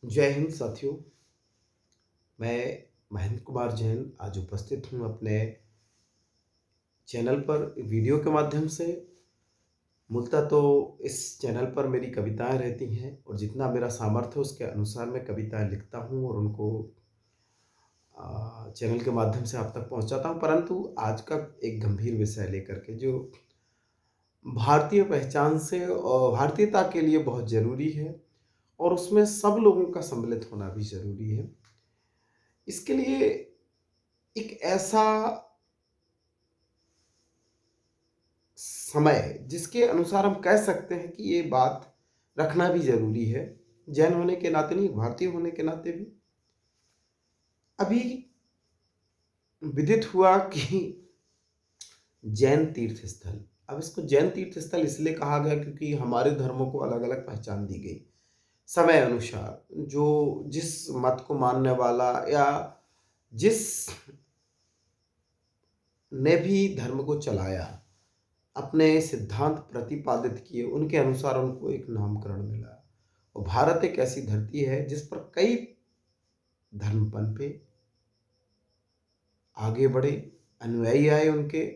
जय हिंद साथियों। मैं महेंद्र कुमार जैन आज उपस्थित हूँ अपने चैनल पर वीडियो के माध्यम से। मूलतः तो इस चैनल पर मेरी कविताएं रहती हैं और जितना मेरा सामर्थ्य है उसके अनुसार मैं कविताएं लिखता हूँ और उनको चैनल के माध्यम से आप तक पहुँचाता हूँ। परंतु आज का एक गंभीर विषय लेकर के जो भारतीय पहचान से और भारतीयता के लिए बहुत ज़रूरी है और उसमें सब लोगों का सम्मिलित होना भी ज़रूरी है। इसके लिए एक ऐसा समय जिसके अनुसार हम कह सकते हैं कि ये बात रखना भी ज़रूरी है, जैन होने के नाते नहीं, भारतीय होने के नाते भी। अभी विदित हुआ कि जैन तीर्थ स्थल, अब इसको जैन तीर्थ स्थल इसलिए कहा गया क्योंकि हमारे धर्मों को अलग-अलग पहचान दी गई, समय अनुसार। जो जिस मत को मानने वाला या जिस ने भी धर्म को चलाया, अपने सिद्धांत प्रतिपादित किए, उनके अनुसार उनको एक नामकरण मिला। और भारत एक ऐसी धरती है जिस पर कई धर्म पनपे, आगे बढ़े, अनुयायी आए उनके,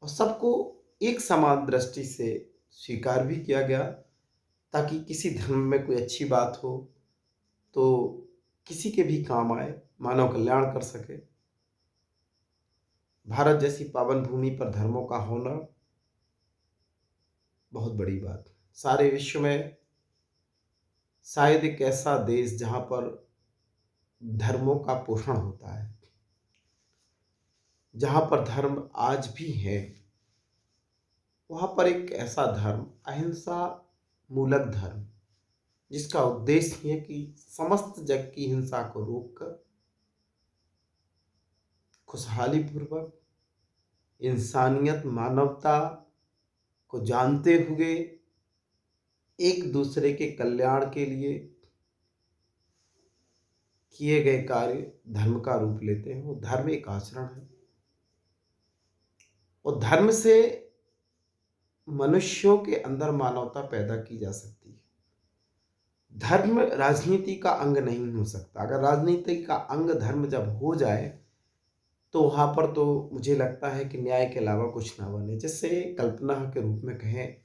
और सबको एक समान दृष्टि से स्वीकार भी किया गया, ताकि किसी धर्म में कोई अच्छी बात हो तो किसी के भी काम आए, मानव कल्याण कर सके। भारत जैसी पावन भूमि पर धर्मों का होना बहुत बड़ी बात है। सारे विश्व में शायद एक ऐसा देश जहाँ पर धर्मों का पोषण होता है, जहाँ पर धर्म आज भी है, वहाँ पर एक ऐसा धर्म, अहिंसा मूलक धर्म, जिसका उद्देश्य है कि समस्त जग की हिंसा को रोककर खुशहाली पूर्वक इंसानियत, मानवता को जानते हुए एक दूसरे के कल्याण के लिए किए गए कार्य धर्म का रूप लेते हैं। वो धर्म एक आचरण है और धर्म से मनुष्यों के अंदर मानवता पैदा की जा सकती है। धर्म राजनीति का अंग नहीं हो सकता। अगर राजनीति का अंग धर्म जब हो जाए तो वहाँ पर तो मुझे लगता है कि न्याय के अलावा कुछ ना बने। जैसे कल्पना के रूप में कहें,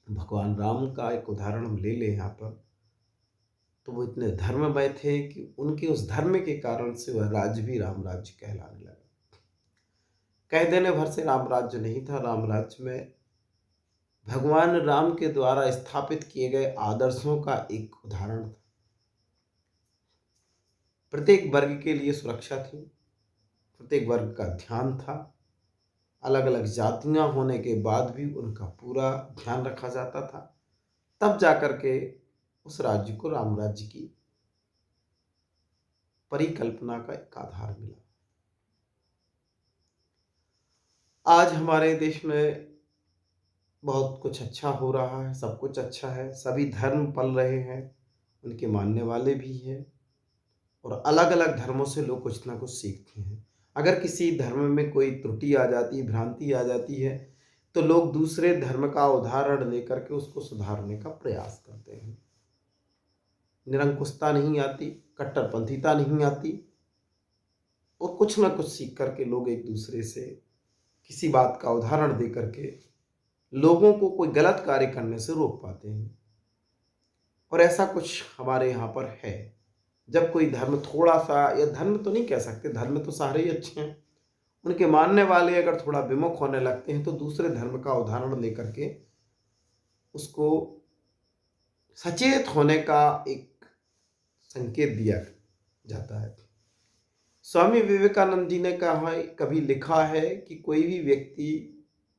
भगवान राम का एक उदाहरण हम ले लें यहाँ पर, तो वो इतने धर्ममय थे कि उनके उस धर्म के कारण से वह राज्य भी राम राज्य कहलाने लगा। कह देने भर से राम राज्य नहीं था, राम राज्य में भगवान राम के द्वारा स्थापित किए गए आदर्शों का एक उदाहरण था। प्रत्येक वर्ग के लिए सुरक्षा थी, प्रत्येक वर्ग का ध्यान था। अलग अलग जातियां होने के बाद भी उनका पूरा ध्यान रखा जाता था। तब जाकर के उस राज्य को राम राज्य की परिकल्पना का एक आधार मिला। आज हमारे देश में बहुत कुछ अच्छा हो रहा है, सब कुछ अच्छा है, सभी धर्म पल रहे हैं, उनके मानने वाले भी हैं और अलग अलग धर्मों से लोग कुछ ना कुछ सीखते हैं। अगर किसी धर्म में कोई त्रुटि आ जाती है, भ्रांति आ जाती है, तो लोग दूसरे धर्म का उदाहरण लेकर के उसको सुधारने का प्रयास करते हैं। निरंकुशता नहीं आती, कट्टरपंथीता नहीं आती और कुछ ना कुछ सीख करके लोग एक दूसरे से किसी बात का उदाहरण दे करके लोगों को कोई गलत कार्य करने से रोक पाते हैं। और ऐसा कुछ हमारे यहाँ पर है। जब कोई धर्म थोड़ा सा, या धर्म तो नहीं कह सकते, धर्म तो सारे ही अच्छे हैं, उनके मानने वाले अगर थोड़ा विमुख होने लगते हैं तो दूसरे धर्म का उदाहरण लेकर के उसको सचेत होने का एक संकेत दिया जाता है। स्वामी विवेकानंद जी ने कहा है, कभी लिखा है कि कोई भी व्यक्ति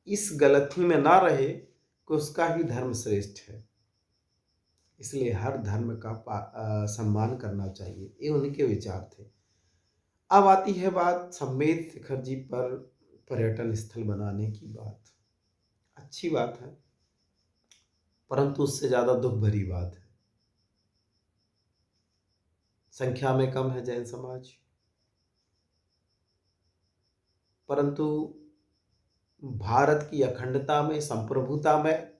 इस गलती में ना रहे कि उसका ही धर्म श्रेष्ठ है, इसलिए हर धर्म का सम्मान करना चाहिए। ये उनके विचार थे। अब आती है बात संमेद शिखर जी पर पर्यटन स्थल बनाने की बात। अच्छी बात है, परंतु उससे ज्यादा दुख भरी बात है। संख्या में कम है जैन समाज, परंतु भारत की अखंडता में, संप्रभुता में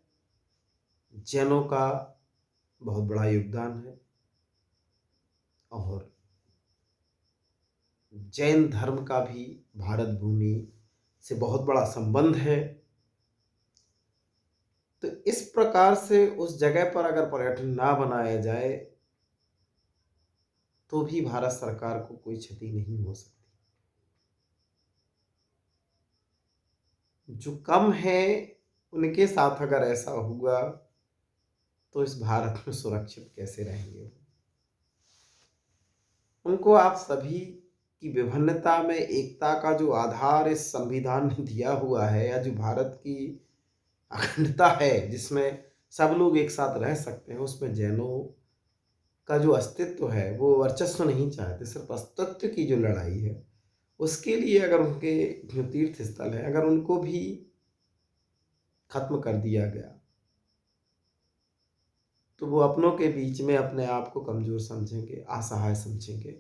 जैनों का बहुत बड़ा योगदान है। और जैन धर्म का भी भारत भूमि से बहुत बड़ा संबंध है। तो इस प्रकार से उस जगह पर अगर पर्यटन ना बनाया जाए तो भी भारत सरकार को कोई क्षति नहीं हो सकती। जो कम है उनके साथ अगर ऐसा हुआ तो इस भारत में सुरक्षित कैसे रहेंगे वो? उनको आप सभी की विभिन्नता में एकता का जो आधार इस संविधान ने दिया हुआ है, या जो भारत की अखंडता है जिसमें सब लोग एक साथ रह सकते हैं, उसमें जैनों का जो अस्तित्व है वो वर्चस्व नहीं चाहते, सिर्फ अस्तित्व की जो लड़ाई है उसके लिए अगर उनके जो तीर्थ स्थल है अगर उनको भी खत्म कर दिया गया तो वो अपनों के बीच में अपने आप को कमजोर समझेंगे, असहाय समझेंगे।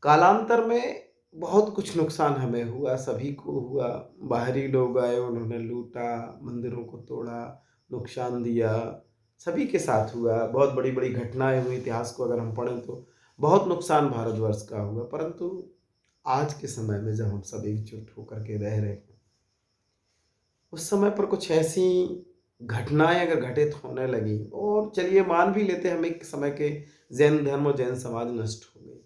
कालांतर में बहुत कुछ नुकसान हमें हुआ, सभी को हुआ। बाहरी लोग आए, उन्होंने लूटा, मंदिरों को तोड़ा, नुकसान दिया, सभी के साथ हुआ। बहुत बड़ी बड़ी घटनाएं हुई, इतिहास को अगर हम पढ़ें तो बहुत नुकसान भारतवर्ष का हुआ। परंतु आज के समय में जब हम सब एकजुट होकर के रह रहे हैं, उस समय पर कुछ ऐसी घटनाएं अगर घटित होने लगी, और चलिए मान भी लेते हैं हम एक समय के जैन धर्म और जैन समाज नष्ट हो गई,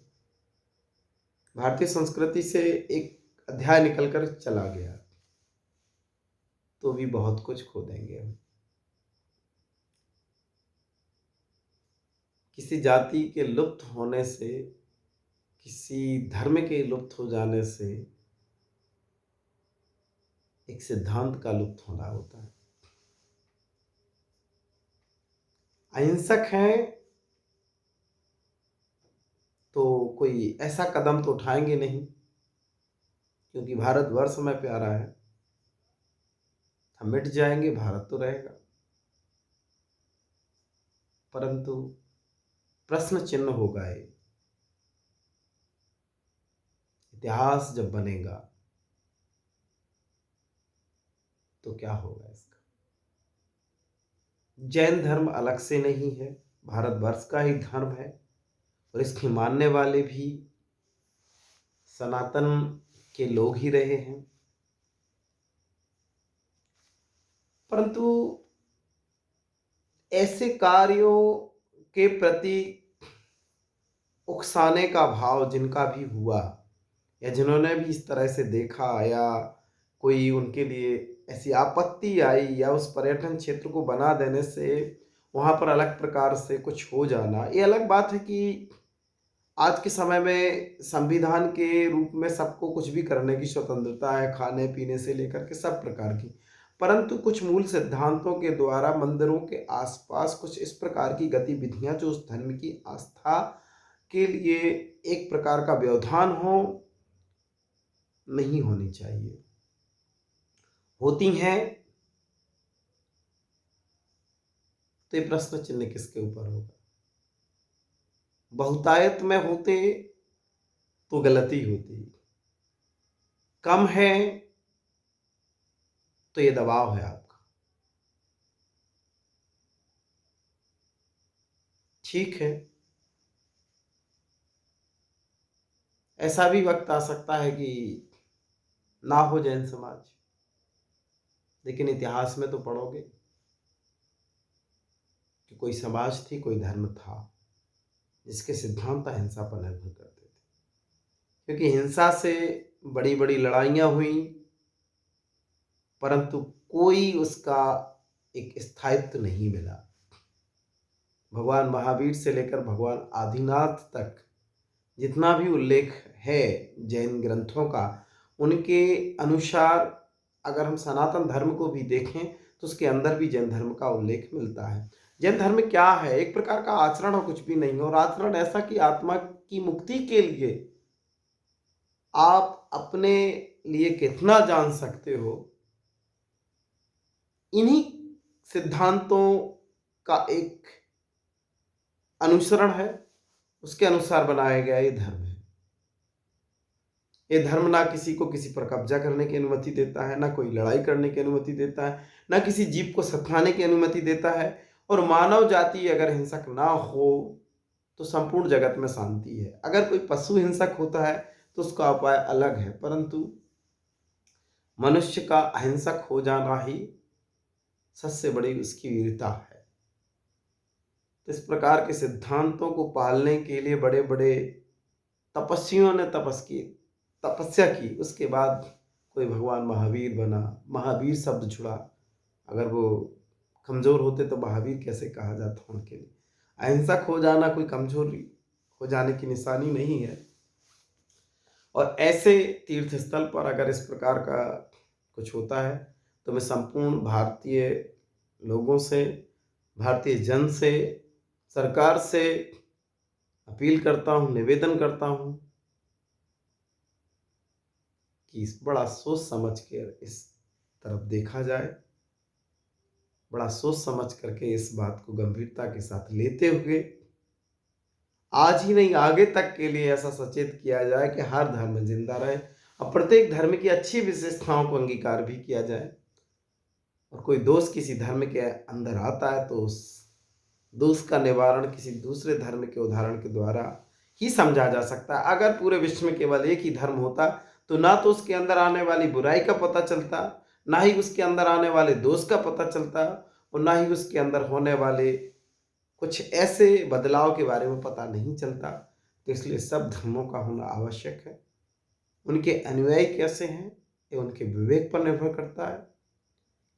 भारतीय संस्कृति से एक अध्याय निकलकर चला गया, तो भी बहुत कुछ खो देंगे हम। किसी जाति के लुप्त होने से, किसी धर्म के लुप्त हो जाने से एक सिद्धांत का लुप्त होना होता है। अहिंसक हैं तो कोई ऐसा कदम तो उठाएंगे नहीं, क्योंकि भारतवर्ष में प्यारा है। हम मिट जाएंगे, भारत तो रहेगा। परंतु प्रश्न चिन्ह होगा, ये इतिहास जब बनेगा तो क्या होगा इसका? जैन धर्म अलग से नहीं है, भारतवर्ष का ही धर्म है, और इसके मानने वाले भी सनातन के लोग ही रहे हैं। परंतु ऐसे कार्यों के प्रति उकसाने का भाव जिनका भी हुआ, या जिन्होंने भी इस तरह से देखा, या कोई उनके लिए ऐसी आपत्ति आई, या उस पर्यटन क्षेत्र को बना देने से वहाँ पर अलग प्रकार से कुछ हो जाना, ये अलग बात है कि आज के समय में संविधान के रूप में सबको कुछ भी करने की स्वतंत्रता है, खाने पीने से लेकर के सब प्रकार की। परंतु कुछ मूल सिद्धांतों के द्वारा मंदिरों के आसपास कुछ इस प्रकार की गतिविधियां जो उस धर्म की आस्था के लिए एक प्रकार का व्यवधान हो, नहीं होनी चाहिए। होती हैं तो ये प्रश्न चिन्ह किसके ऊपर होगा? बहुतायत में होते तो गलती होती, कम है तो ये दबाव है आपका। ठीक है, ऐसा भी वक्त आ सकता है कि ना हो जैन समाज, लेकिन इतिहास में तो पढ़ोगे कि कोई समाज थी, कोई धर्म था जिसके सिद्धांत अहिंसा पर निर्भर करते थे, क्योंकि हिंसा से बड़ी बड़ी लड़ाइयां हुई, परंतु कोई उसका एक स्थायित्व नहीं मिला। भगवान महावीर से लेकर भगवान आदिनाथ तक जितना भी उल्लेख है जैन ग्रंथों का, उनके अनुसार अगर हम सनातन धर्म को भी देखें तो उसके अंदर भी जैन धर्म का उल्लेख मिलता है। जैन धर्म क्या है? एक प्रकार का आचरण और कुछ भी नहीं, और आचरण ऐसा कि आत्मा की मुक्ति के लिए आप अपने लिए कितना जान सकते हो, इन्हीं सिद्धांतों का एक अनुसरण है, उसके अनुसार बनाया गया ये धर्म है। ये धर्म ना किसी को किसी पर कब्जा करने की अनुमति देता है, ना कोई लड़ाई करने की अनुमति देता है, ना किसी जीव को सताने की अनुमति देता है, और मानव जाति अगर हिंसक ना हो तो संपूर्ण जगत में शांति है। अगर कोई पशु हिंसक होता है तो उसका उपाय अलग है, परंतु मनुष्य का अहिंसक हो जाना ही सबसे बड़ी उसकी वीरता है। तो इस प्रकार के सिद्धांतों को पालने के लिए बड़े बड़े तपस्वियों ने तपस्या की। उसके बाद कोई भगवान महावीर बना, महावीर शब्द जुड़ा। अगर वो कमजोर होते तो महावीर कैसे कहा जाता उनके लिए। अहिंसक हो जाना कोई कमजोरी हो जाने की निशानी नहीं है। और ऐसे तीर्थ स्थल पर अगर इस प्रकार का कुछ होता है तो मैं संपूर्ण भारतीय लोगों से, भारतीय जन से, सरकार से अपील करता हूँ, निवेदन करता हूँ कि बड़ा सोच समझ कर इस तरफ देखा जाए, बड़ा सोच समझ करके इस बात को गंभीरता के साथ लेते हुए आज ही नहीं आगे तक के लिए ऐसा सचेत किया जाए कि हर धर्म जिंदा रहे और प्रत्येक धर्म की अच्छी विशेषताओं को अंगीकार भी किया जाए। और कोई दोष किसी धर्म के अंदर आता है तो उस दोष का निवारण किसी दूसरे धर्म के उदाहरण के द्वारा ही समझा जा सकता है। अगर पूरे विश्व में केवल एक ही धर्म होता तो ना तो उसके अंदर आने वाली बुराई का पता चलता, ना ही उसके अंदर आने वाले दोष का पता चलता, और ना ही उसके अंदर होने वाले कुछ ऐसे बदलाव के बारे में पता नहीं चलता। तो इसलिए सब धर्मों का होना आवश्यक है। उनके अनुयायी कैसे हैं ये उनके विवेक पर निर्भर करता है।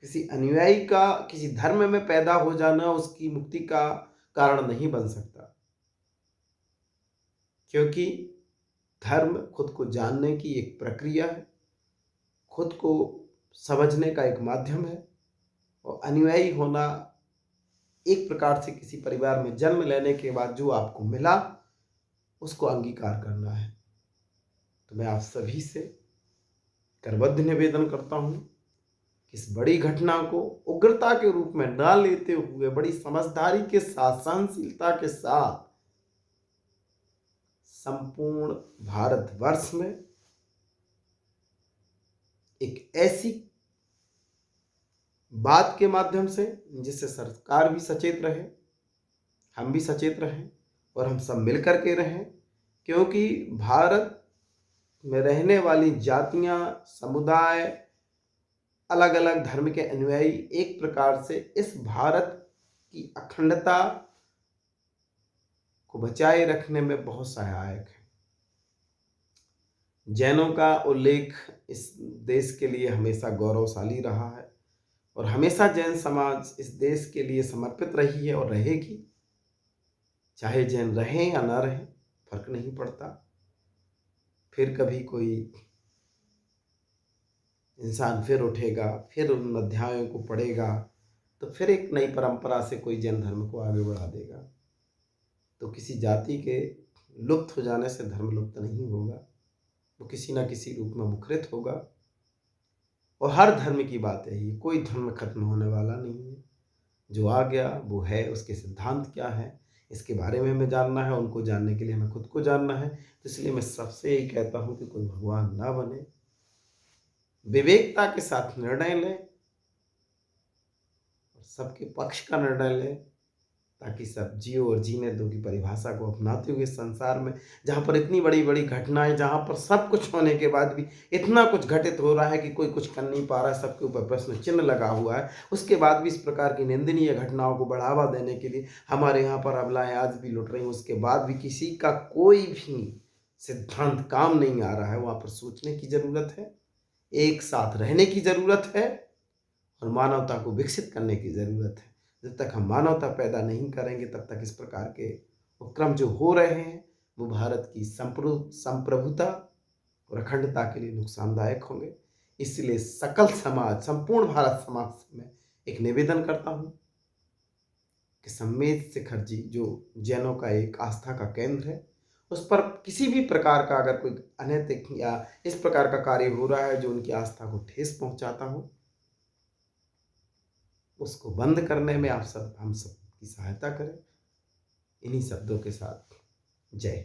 किसी अनुयायी का किसी धर्म में पैदा हो जाना उसकी मुक्ति का कारण नहीं बन सकता, क्योंकि धर्म खुद को जानने की एक प्रक्रिया है, खुद को समझने का एक माध्यम है। और अनुयायी होना एक प्रकार से किसी परिवार में जन्म लेने के बाद जो आपको मिला उसको अंगीकार करना है। तो मैं आप सभी से करबद्ध निवेदन करता हूं कि इस बड़ी घटना को उग्रता के रूप में ना लेते हुए बड़ी समझदारी के साथ, सहनशीलता के साथ संपूर्ण भारतवर्ष में एक ऐसी बात के माध्यम से जिससे सरकार भी सचेत रहे, हम भी सचेत रहें और हम सब मिलकर के रहें। क्योंकि भारत में रहने वाली जातियां, समुदाय, अलग अलग धर्म के अनुयायी एक प्रकार से इस भारत की अखंडता को बचाए रखने में बहुत सहायक है। जैनों का उल्लेख इस देश के लिए हमेशा गौरवशाली रहा है और हमेशा जैन समाज इस देश के लिए समर्पित रही है और रहेगी। चाहे जैन रहें या ना रहें फर्क नहीं पड़ता। फिर कभी कोई इंसान फिर उठेगा, फिर उन अध्यायों को पढ़ेगा तो फिर एक नई परंपरा से कोई जैन धर्म को आगे बढ़ा देगा। तो किसी जाति के लुप्त हो जाने से धर्म लुप्त नहीं होगा, वो किसी ना किसी रूप में मुखरित होगा। और हर धर्म की बात है, ये कोई धर्म खत्म होने वाला नहीं है। जो आ गया वो है, उसके सिद्धांत क्या है इसके बारे में हमें जानना है। उनको जानने के लिए हमें खुद को जानना है। तो इसलिए मैं सबसे यही कहता हूँ कि कोई भगवान ना बने, विवेकता के साथ निर्णय लें और सबके पक्ष का निर्णय लें, ताकि सब जियो और जीने दो की परिभाषा को अपनाते हुए संसार में जहाँ पर इतनी बड़ी बड़ी घटनाएं, जहाँ पर सब कुछ होने के बाद भी इतना कुछ घटित हो रहा है कि कोई कुछ कर नहीं पा रहा है, सबके ऊपर प्रश्न चिन्ह लगा हुआ है, उसके बाद भी इस प्रकार की निंदनीय घटनाओं को बढ़ावा देने के लिए हमारे यहाँ पर अबलाएं आज भी लुट रही हैं, उसके बाद भी किसी का कोई भी सिद्धांत काम नहीं आ रहा है। वहाँ पर सोचने की जरूरत है, एक साथ रहने की जरूरत है और मानवता को विकसित करने की जरूरत है। जब तक हम मानवता पैदा नहीं करेंगे तब तक इस प्रकार के उपक्रम जो हो रहे हैं वो भारत की संप्रभुता और अखंडता के लिए नुकसानदायक होंगे। इसलिए सकल समाज, संपूर्ण भारत समाज में एक निवेदन करता हूँ कि सम्मेद शिखर जी जो जैनों का एक आस्था का केंद्र है, उस पर किसी भी प्रकार का अगर कोई अनैतिक या इस प्रकार का कार्य हो रहा है जो उनकी आस्था को ठेस पहुंचाता हो, उसको बंद करने में हम सब की सहायता करें। इन्हीं शब्दों के साथ जय।